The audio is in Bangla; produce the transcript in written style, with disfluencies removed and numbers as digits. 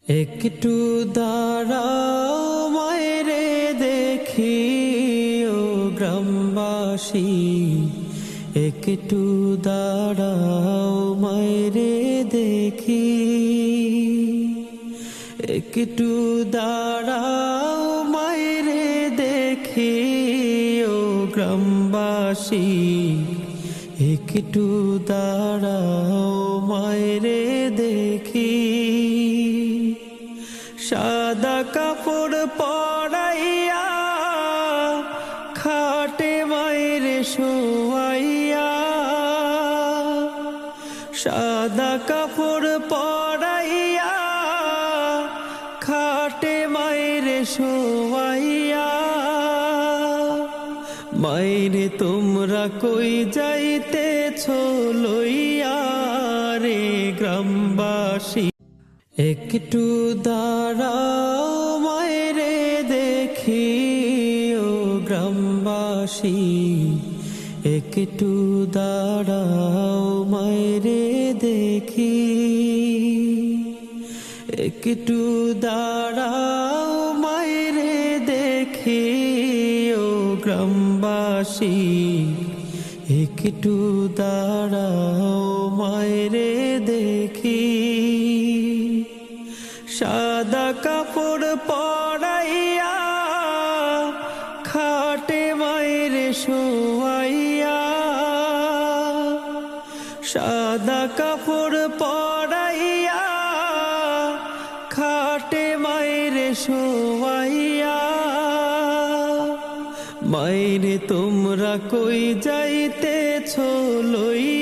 একটু দাঁড়াও মায়েরে দেখি ও গ্রামবাসী, একটু দাঁড়াও মায়েরে দেখি, একটু দাঁড়াও মায়েরে দেখি ও গ্রামবাসী, একটু দাঁড়াও মায়েরে দেখি। সাদা কাপড় পরাইয়া খাটে মায়েরে শোয়াইয়া, সাদা কাপড় পরাইয়া খাটে মায়েরে শোয়াইয়া। মায়েরে তোমরা কই যাইতেছ লইয়া রে গ্রামবাসী, একটু দাঁড়াও মায়েরে দেখি ও গ্রামবাসী, একটু দাঁড়াও মায়েরে দেখি, একটু দাঁড়াও মায়েরে দেখি ও গ্রামবাসী, একটু দাঁড়াও মায়েরে দেখি। সাদা কাপড় পরাইয়া খাটে মায়েরে শোয়াইয়া, সাদা কাপড় পরাইয়া খাটে মায়েরে শোয়াইয়া। মায়েরে তোমরা কই যাইতেছ লইয়া